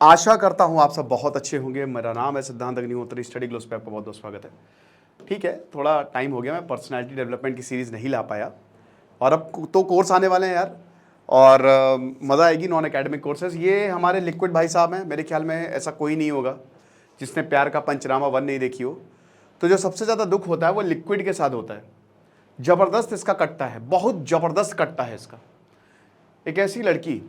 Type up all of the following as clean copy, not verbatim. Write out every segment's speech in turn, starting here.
आशा करता हूँ आप सब बहुत अच्छे होंगे। मेरा नाम है सिद्धांत अग्निहोत्री, स्टडी ग्लोस पे आपका बहुत बहुत स्वागत है। ठीक है, थोड़ा टाइम हो गया, मैं पर्सनालिटी डेवलपमेंट की सीरीज़ नहीं ला पाया और अब तो कोर्स आने वाले हैं यार, और मज़ा आएगी। नॉन एकेडमिक कोर्सेज ये हमारे लिक्विड भाई साहब हैं, मेरे ख्याल में ऐसा कोई नहीं होगा जिसने प्यार का पंचनामा 1 नहीं देखी हो। तो जो सबसे ज़्यादा दुख होता है वो लिक्विड के साथ होता है। ज़बरदस्त इसका कट्टा है, बहुत ज़बरदस्त कट्टा है इसका। एक ऐसी लड़की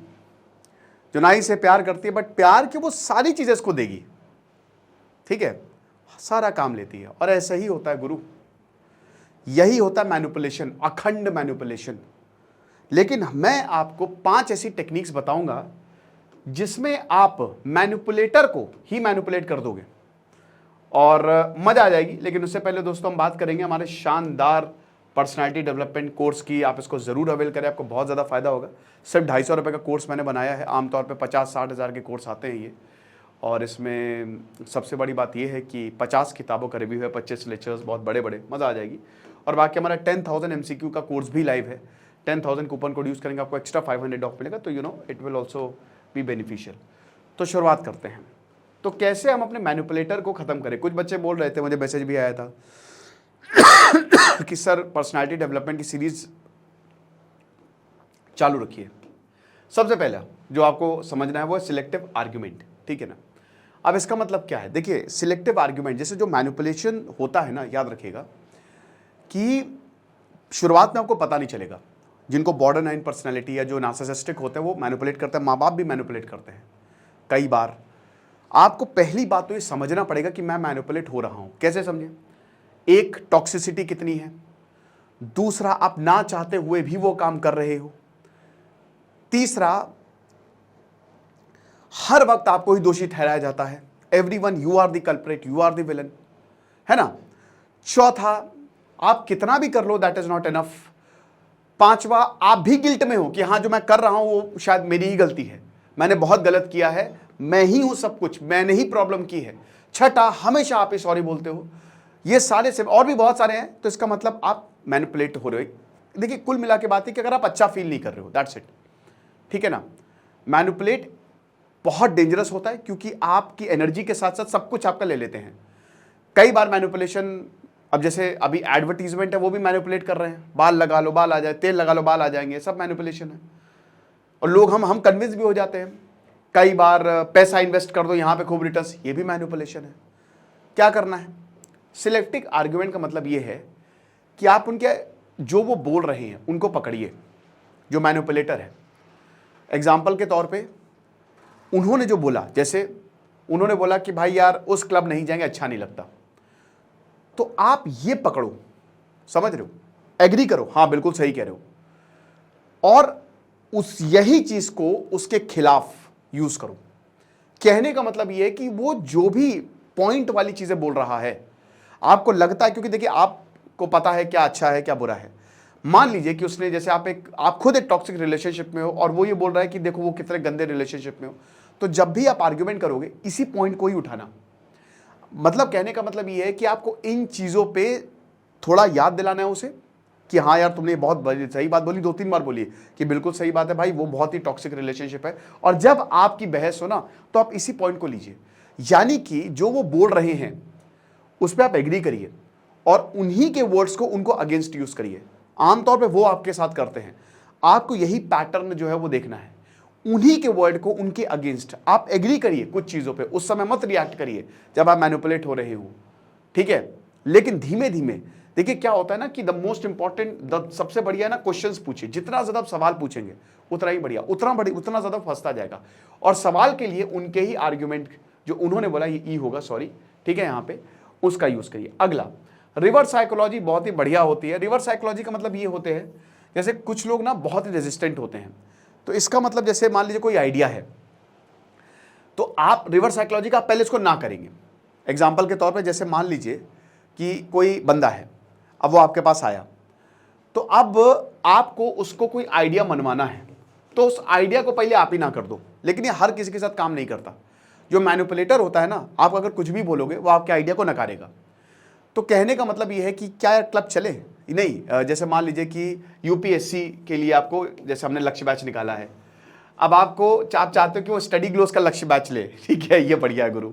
जो ना ही से प्यार करती है, बट प्यार की वो सारी चीजें इसको देगी, ठीक है, सारा काम लेती है। और ऐसा ही होता है गुरु, यही होता है मैनिपुलेशन, अखंड मैनिपुलेशन। लेकिन मैं आपको 5 ऐसी टेक्निक्स बताऊंगा जिसमें आप मैनिपुलेटर को ही मैनिपुलेट कर दोगे और मजा आ जाएगी। लेकिन उससे पहले दोस्तों हम बात करेंगे हमारे शानदार पर्सनालिटी डेवलपमेंट कोर्स की। आप इसको ज़रूर अवेल करें, आपको बहुत ज़्यादा फायदा होगा। सिर्फ 250 रुपये का कोर्स मैंने बनाया है। आमतौर पे 50-60 हज़ार के कोर्स आते हैं ये, और इसमें सबसे बड़ी बात ये है कि 50 किताबों का रिव्यू है, 25 लेक्चर्स, बहुत बड़े बड़े, मज़ा आ जाएगी। और बाकी हमारा 10,000 MCQ का कोर्स भी लाइव है। 10,000 कूपन कोड यूज़ करेंगे, आपको एक्स्ट्रा 500 ऑफ मिलेगा, तो it will also be beneficial. तो शुरुआत करते हैं। तो कैसे हम अपने मैनिपुलेटर को ख़त्म करें। कुछ बच्चे बोल रहे थे, मुझे मैसेज भी आया था कि सर पर्सनालिटी डेवलपमेंट की सीरीज चालू रखिए। सबसे पहला जो आपको समझना है वो है सिलेक्टिव आर्ग्यूमेंट, ठीक है ना। अब इसका मतलब क्या है, देखिए सिलेक्टिव आर्ग्यूमेंट, जैसे जो मैनिपुलेशन होता है ना, याद रखिएगा कि शुरुआत में आपको पता नहीं चलेगा। जिनको बॉर्डरलाइन पर्सनैलिटी या जो नार्सिसिस्टिक होते हैं वो मैनिपुलेट करते हैं, माँ बाप भी मैनिपुलेट करते हैं कई बार। आपको पहली बात तो ये समझना पड़ेगा कि मैं मैनिपुलेट हो रहा हूं। कैसे समझे? एक, टॉक्सिसिटी कितनी है। दूसरा, आप ना चाहते हुए भी वो काम कर रहे हो। तीसरा, हर वक्त आपको ही दोषी ठहराया जाता है। Everyone, you are the culprit, you are the villain, है ना। चौथा, आप कितना भी कर लो दैट इज नॉट इनफ। पांचवा, आप भी गिल्ट में हो कि हाँ जो मैं कर रहा हूं वो शायद मेरी ही गलती है, मैंने बहुत गलत किया है, मैं ही हूं सब कुछ, मैंने ही प्रॉब्लम की है। छठा, हमेशा आप ही सॉरी बोलते हो। ये सारे से और भी बहुत सारे हैं। तो इसका मतलब आप मैनिपुलेट हो रहे हो। देखिए कुल मिला के बात है कि अगर आप अच्छा फील नहीं कर रहे हो, दैट्स इट, ठीक है ना। मैनिपुलेट बहुत डेंजरस होता है क्योंकि आपकी एनर्जी के साथ साथ सब कुछ आपका ले लेते हैं। कई बार मैनिपुलेशन, अब जैसे अभी एडवर्टीजमेंट है वो भी मैनिपुलेट कर रहे हैं। बाल लगा लो बाल आ जाए, तेल लगा लो बाल आ जाएंगे, सब मैनिपुलेशन है। और लोग हम कन्विंस भी हो जाते हैं। कई बार पैसा इन्वेस्ट कर दो यहां पे खूब रिटर्न्स, ये भी मैनिपुलेशन है। क्या करना है? सिलेक्टिव आर्ग्यूमेंट का मतलब ये है कि आप उनके जो वो बोल रहे हैं उनको पकड़िए, जो मैनिपुलेटर है। एग्जाम्पल के तौर पे उन्होंने जो बोला, जैसे उन्होंने बोला कि भाई यार उस क्लब नहीं जाएंगे, अच्छा नहीं लगता, तो आप ये पकड़ो, समझ रहे हो, एग्री करो, हाँ बिल्कुल सही कह रहे हो, और उस यही चीज को उसके खिलाफ यूज करो। कहने का मतलब ये है कि वो जो भी पॉइंट वाली चीजें बोल रहा है आपको लगता है, क्योंकि देखिए आपको पता है क्या अच्छा है क्या बुरा है। मान लीजिए कि उसने, जैसे आप खुद एक टॉक्सिक रिलेशनशिप में हो और वो ये बोल रहा है कि देखो वो कितने गंदे रिलेशनशिप में हो, तो जब भी आप आर्ग्यूमेंट करोगे इसी पॉइंट को ही उठाना। मतलब कहने का मतलब ये है कि आपको इन चीजों पे थोड़ा याद दिलाना है उसे कि हाँ यार तुमने बहुत सही बात बोली, 2-3 बार बोली कि बिल्कुल सही बात है भाई, वो बहुत ही टॉक्सिक रिलेशनशिप है। और जब आपकी बहस हो ना तो आप इसी पॉइंट को लीजिए, यानी कि जो वो बोल रहे हैं उस पर आप एग्री करिए और उन्हीं के वर्ड्स को उनको अगेंस्ट यूज करिए। आमतौर पे वो आपके साथ करते हैं। आपको यही पैटर्न जो है वो देखना है, उन्हीं के वर्ड को उनके अगेंस्ट आप एग्री करिए कुछ चीजों पे, उस समय मत रिएक्ट करिए जब आप मैनिपुलेट हो रहे हो, ठीक है। लेकिन धीमे धीमे देखिए क्या होता है ना कि द मोस्ट इंपॉर्टेंट, सबसे बढ़िया ना क्वेश्चंस पूछिए। जितना ज्यादा आप सवाल पूछेंगे उतना ही बढ़िया, उतना ज्यादा फंसता जाएगा। और सवाल के लिए उनके ही आर्ग्यूमेंट जो उन्होंने बोला, ये ई होगा सॉरी, ठीक है, यहाँ पे उसका यूज करिए। अगला, रिवर्स साइकोलॉजी बहुत ही बढ़िया होती है। रिवर्स साइकोलॉजी का मतलब ये होते हैं, जैसे कुछ लोग ना बहुत ही रेजिस्टेंट होते हैं, तो इसका मतलब जैसे मान लीजिए कोई आइडिया है, तो आप रिवर्स साइकोलॉजी का पहले इसको ना करेंगे। एग्जाम्पल के तौर पे जैसे मान लीजिए कि कोई बंदा है, अब वो आपके पास आया, तो अब आपको उसको कोई आइडिया मनवाना है, तो उस आइडिया को पहले आप ही ना कर दो। लेकिन ये हर किसी के साथ काम नहीं करता। जो मैनिपुलेटर होता है ना, आप अगर कुछ भी बोलोगे वो आपके आइडिया को नकारेगा। तो कहने का मतलब ये है कि क्या क्लब चले नहीं, जैसे मान लीजिए कि यूपीएससी के लिए आपको, जैसे हमने लक्ष्य बैच निकाला है, अब आपको आप चाहते हो कि वो स्टडी ग्लोस का लक्ष्य बैच ले, ठीक है, ये बढ़िया है गुरु,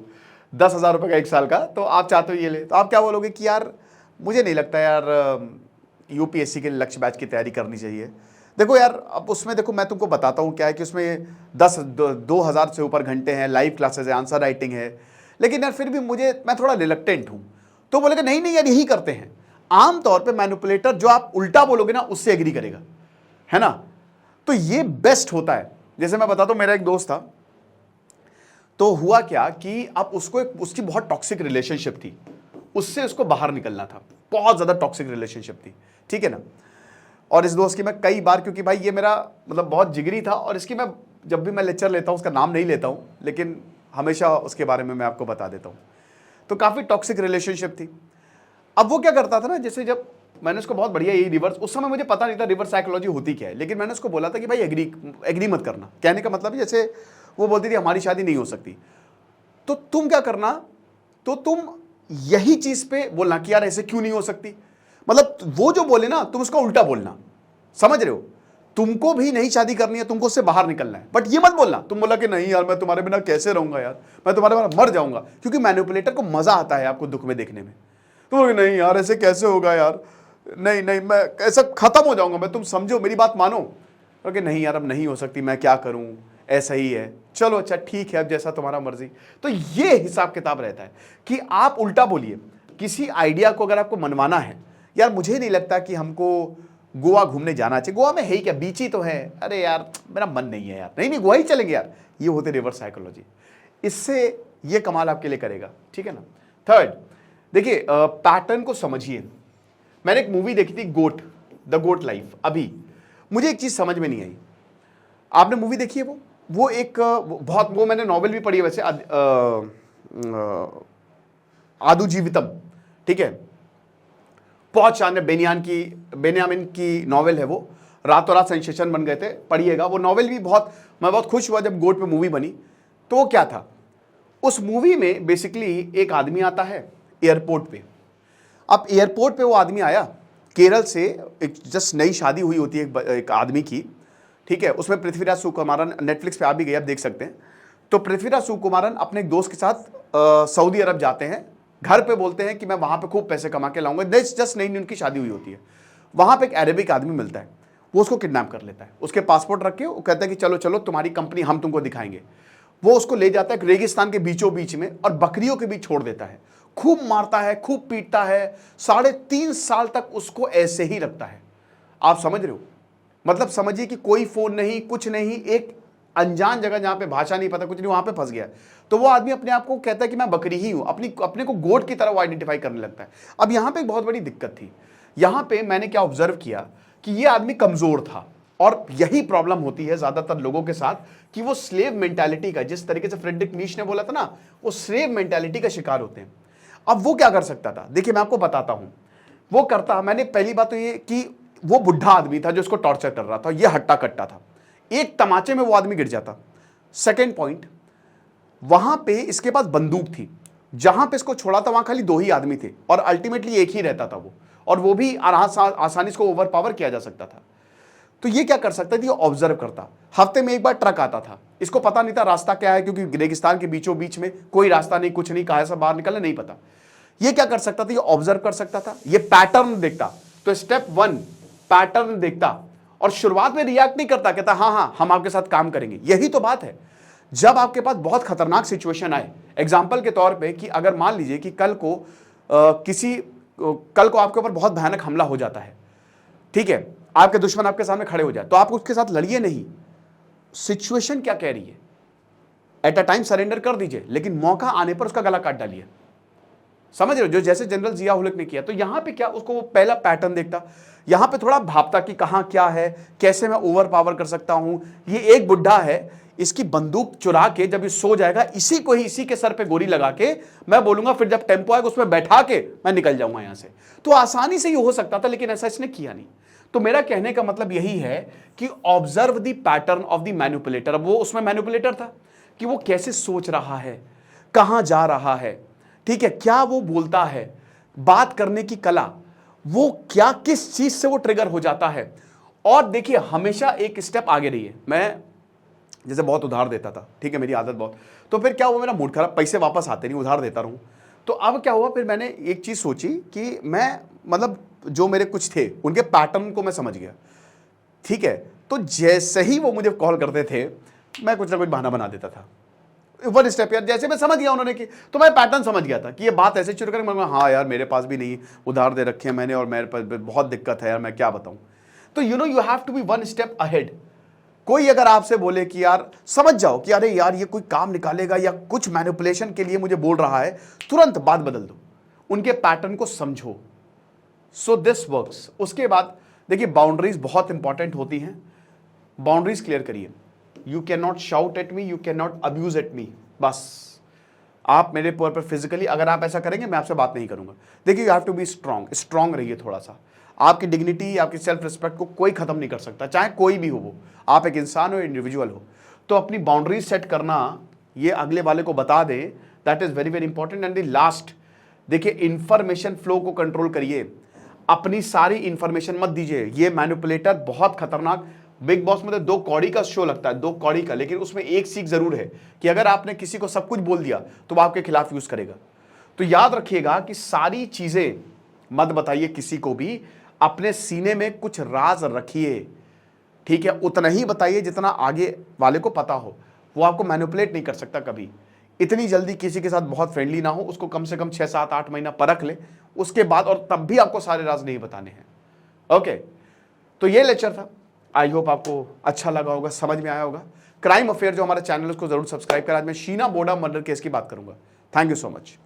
10,000 रुपये का 1 साल का, तो आप चाहते हो ये ले, तो आप क्या बोलोगे कि यार मुझे नहीं लगता यार यूपीएससी के लक्ष्य बैच की तैयारी करनी चाहिए। देखो यार, अब उसमें देखो मैं तुमको बताता हूँ क्या है कि उसमें 2,000 से ऊपर घंटे हैं, लाइव क्लासेस है, आंसर राइटिंग है, लेकिन यार फिर भी मैं थोड़ा रिलक्टेंट हूँ। तो बोलेगा नहीं नहीं यार यही करते हैं। आमतौर पे मैनिपुलेटर जो आप उल्टा बोलोगे ना उससे एग्री करेगा, है ना, तो ये बेस्ट होता है। जैसे मैं बताता हूँ, मेरा एक दोस्त था, तो हुआ क्या कि अब उसकी बहुत टॉक्सिक रिलेशनशिप थी, उससे उसको बाहर निकलना था, बहुत ज्यादा टॉक्सिक रिलेशनशिप थी, ठीक है ना। और इस दोस्त की मैं कई बार, क्योंकि भाई ये मेरा मतलब बहुत जिगरी था, और इसकी मैं जब भी मैं लेक्चर लेता हूँ, उसका नाम नहीं लेता हूँ, लेकिन हमेशा उसके बारे में मैं आपको बता देता हूँ। तो काफ़ी टॉक्सिक रिलेशनशिप थी। अब वो क्या करता था ना, जैसे जब मैंने उसको बहुत बढ़िया, ये रिवर्स, उस समय मुझे पता नहीं था रिवर्स साइकोलॉजी होती क्या है, लेकिन मैंने उसको बोला था कि भाई एग्री मत करना। कहने का मतलब जैसे वो बोलती थी हमारी शादी नहीं हो सकती, तो तुम क्या करना, तो तुम यही चीज पे बोलना कि यार ऐसे क्यों नहीं हो सकती, मतलब वो जो बोले ना तुम उसका उल्टा बोलना, समझ रहे हो। तुमको भी नहीं शादी करनी है, तुमको उससे बाहर निकलना है, बट ये मत बोलना, तुम बोला कि नहीं यार मैं तुम्हारे बिना कैसे रहूंगा यार, मैं तुम्हारे बिना मर जाऊंगा, क्योंकि मैनिपुलेटर को मजा आता है आपको दुख में देखने में। तो नहीं यार ऐसे कैसे होगा यार, नहीं नहीं मैं ऐसा खत्म हो जाऊंगा मैं, तुम समझो मेरी बात मानो। ओके नहीं यार अब नहीं हो सकती, मैं क्या करूं, ऐसा ही है, चलो अच्छा ठीक है अब जैसा तुम्हारा मर्जी। तो ये हिसाब किताब रहता है कि आप उल्टा बोलिए किसी आइडिया को। अगर आपको मनवाना है, यार मुझे नहीं लगता कि हमको गोवा घूमने जाना चाहिए, गोवा में है ही क्या, बीच ही तो है, अरे यार मेरा मन नहीं है यार, नहीं नहीं गोवा ही चलेंगे यार, ये होते रिवर्स साइकोलॉजी। इससे ये कमाल आपके लिए करेगा, ठीक है ना। थर्ड, देखिए पैटर्न को समझिए। मैंने एक मूवी देखी थी गोट, द गोट लाइफ, अभी मुझे एक चीज समझ में नहीं आई, आपने मूवी देखी है वो एक बहुत, वो मैंने नॉवेल भी पढ़ी है वैसे, आदु जीवितम, ठीक है, बहुत शानदार बेनियामिन की नॉवेल है वो, रातों रात सेंसेशन बन गए थे, पढ़िएगा वो नॉवेल भी। मैं बहुत खुश हुआ जब गोट पे मूवी बनी। तो वो क्या था, उस मूवी में बेसिकली एक आदमी आता है एयरपोर्ट पे। अब एयरपोर्ट पे वो आदमी आया केरल से, एक जस्ट नई शादी हुई होती है एक आदमी की, ठीक है, उसमें पृथ्वीराज सुकुमारन, नेटफ्लिक्स पे आप भी गए, आप देख सकते हैं। तो पृथ्वीराज सुकुमारन अपने एक दोस्त के साथ सऊदी अरब जाते हैं, घर पे बोलते हैं कि मैं वहां पे खूब पैसे कमा के लाऊंगा, जस्ट नई उनकी शादी हुई होती है। वहां पे एक अरेबिक आदमी मिलता है, वो उसको किडनैप कर लेता है, उसके पासपोर्ट रख के वो कहता है कि चलो चलो तुम्हारी कंपनी हम तुमको दिखाएंगे। वो उसको ले जाता है रेगिस्तान के बीचों बीच में और बकरियों के बीच छोड़ देता है, खूब मारता है, खूब पीटता है, 3.5 साल तक उसको ऐसे ही रखता है। आप समझ रहे हो, मतलब समझिए कि कोई फोन नहीं, कुछ नहीं, एक अनजान जगह जहां पे भाषा नहीं पता, कुछ नहीं, वहां पे फंस गया। तो वो आदमी अपने आप को कहता है कि मैं बकरी ही हूं, अपने को गोट की तरह वो आइडेंटिफाई करने लगता है। अब यहां पे एक बहुत बड़ी दिक्कत थी, यहां पे मैंने क्या ऑब्जर्व किया कि ये आदमी कमजोर था, और यही प्रॉब्लम होती है ज्यादातर लोगों के साथ कि वो स्लेव मेंटालिटी का, जिस तरीके से फ्रेडरिक नीश ने बोला था ना, वो स्लेव मेंटालिटी का शिकार होते हैं। अब वो क्या कर सकता था, देखिए मैं आपको बताता हूं वो करता। मैंने पहली बात तो ये कि वो बुढ़ा आदमी था जो उसको टॉर्चर कर रहा था, ये हट्टा कट्टा था, एक तमाचे में वो आदमी गिर जाता। सेकेंड पॉइंट, वहां पे इसके पास बंदूक थी, जहां पे इसको छोड़ा था वहां खाली 2 ही आदमी थे, और अल्टीमेटली एक ही रहता था वो, और वो भी आसानी से ओवर पावर किया जा सकता था। तो ये क्या कर सकता था, ये ऑब्जर्व करता। हफ्ते में एक बार ट्रक आता था, इसको पता नहीं था रास्ता क्या है, क्योंकि रेगिस्तान के बीचों बीच में कोई रास्ता नहीं, कुछ नहीं, कहां से बाहर निकलना नहीं पता। ये क्या कर सकता था, ये ऑब्जर्व कर सकता था, ये पैटर्न देखता। तो स्टेप 1 पैटर्न देखता, और शुरुआत में रिएक्ट नहीं करता, कहता हाँ हाँ हम आपके साथ काम करेंगे। यही तो बात है, जब आपके पास बहुत खतरनाक सिचुएशन आए, एग्जाम्पल के तौर पे कि अगर मान लीजिए कि कल को आपके ऊपर बहुत भयानक हमला हो जाता है, ठीक है, आपके दुश्मन आपके सामने खड़े हो जाए, तो आप उसके साथ लड़िए नहीं, सिचुएशन क्या कह रही है, एट अ टाइम सरेंडर कर दीजिए, लेकिन मौका आने पर उसका गला काट डालिए। समझ रहे हो, जो जैसे जनरल जिया उल हक ने किया। तो यहां पे क्या, उसको वो पहला पैटर्न देखता, यहां पे थोड़ा भापता कि कहां क्या है, कैसे मैं ओवर पावर कर सकता हूं। ये एक बुढ़ा है, इसकी बंदूक चुरा के जब ये सो जाएगा, इसी को ही, इसी के सर पे गोली लगा के मैं बोलूंगा, फिर जब टेम्पो आएगा उसमें बैठा के मैं निकल जाऊंगा यहां से। तो आसानी से ये हो सकता था, लेकिन ऐसा इसने किया नहीं। तो मेरा कहने का मतलब यही है कि observe the pattern of the manipulator. अब वो उसमें मैनिपुलेटर था कि वो कैसे सोच रहा है, कहां जा रहा है, ठीक है, क्या वो बोलता है, बात करने की कला, वो क्या, किस चीज से वो ट्रिगर हो जाता है। और देखिए हमेशा एक स्टेप आगे रहिए। मैं जैसे बहुत उधार देता था, ठीक है, मेरी आदत बहुत, तो फिर क्या हुआ, मेरा मूड खराब, पैसे वापस आते नहीं, उधार देता रहूं। तो अब क्या हुआ, फिर मैंने एक चीज सोची कि मैं मतलब जो मेरे कुछ थे उनके पैटर्न को मैं समझ गया, ठीक है। तो जैसे ही वो मुझे कॉल करते थे, मैं कुछ ना कुछ बहाना बना देता था, वन स्टेप यार, जैसे मैं समझ गया उन्होंने की, तो मैं पैटर्न समझ गया था कि ये बात ऐसे शुरू करेंगे, हाँ यार मेरे पास भी नहीं, उधार दे रखे हैं मैंने और मेरे पास बहुत दिक्कत है यार, मैं क्या बताऊं। तो you have to be one step ahead. कोई अगर आपसे बोले कि यार समझ जाओ कि अरे यार ये कोई काम निकालेगा या कुछ मैनिपुलेशन के लिए मुझे बोल रहा है, तुरंत बात बदल दो, उनके पैटर्न को समझो। So this works. उसके बाद देखिए बाउंड्रीज बहुत इंपॉर्टेंट होती हैं, बाउंड्रीज क्लियर करिए। You can not shout at me, you can not abuse at me. बस आप मेरे पर फिजिकली अगर आप ऐसा करेंगे मैं आपसे बात नहीं करूंगा। देखिए you have to be strong रहिए थोड़ा सा। आपकी डिग्निटी, आपकी सेल्फ रिस्पेक्ट को कोई खत्म नहीं कर सकता, चाहे कोई भी हो वो, आप एक इंसान हो, इंडिविजुअल हो। तो अपनी बाउंड्रीज सेट करना, ये अगले वाले को बता दे, that is very very important. And the last, देखिए इंफॉर्मेशन फ्लो को कंट्रोल करिए, अपनी सारी इंफॉर्मेशन मत दीजिए। ये मैनिपुलेटर बहुत खतरनाक। बिग बॉस में तो 2 कौड़ी का शो लगता है, 2 कौड़ी का, लेकिन उसमें एक सीख जरूर है कि अगर आपने किसी को सब कुछ बोल दिया तो वो आपके खिलाफ यूज करेगा। तो याद रखिएगा कि सारी चीजें मत बताइए किसी को भी, अपने सीने में कुछ राज रखिए, ठीक है, उतना ही बताइए जितना आगे वाले को पता हो। वो आपको मैनिपुलेट नहीं कर सकता कभी। इतनी जल्दी किसी के साथ बहुत फ्रेंडली ना हो, उसको कम से कम 6, 7, 8 महीना परख ले उसके बाद, और तब भी आपको सारे राज नहीं बताने हैं। ओके, तो ये लेक्चर था, आई होप आपको अच्छा लगा होगा, समझ में आया होगा। क्राइम अफेयर जो हमारा चैनल है उसको जरूर सब्सक्राइब करें। आज मैं शीना बोडा मर्डर केस की बात करूंगा। Thank you so much.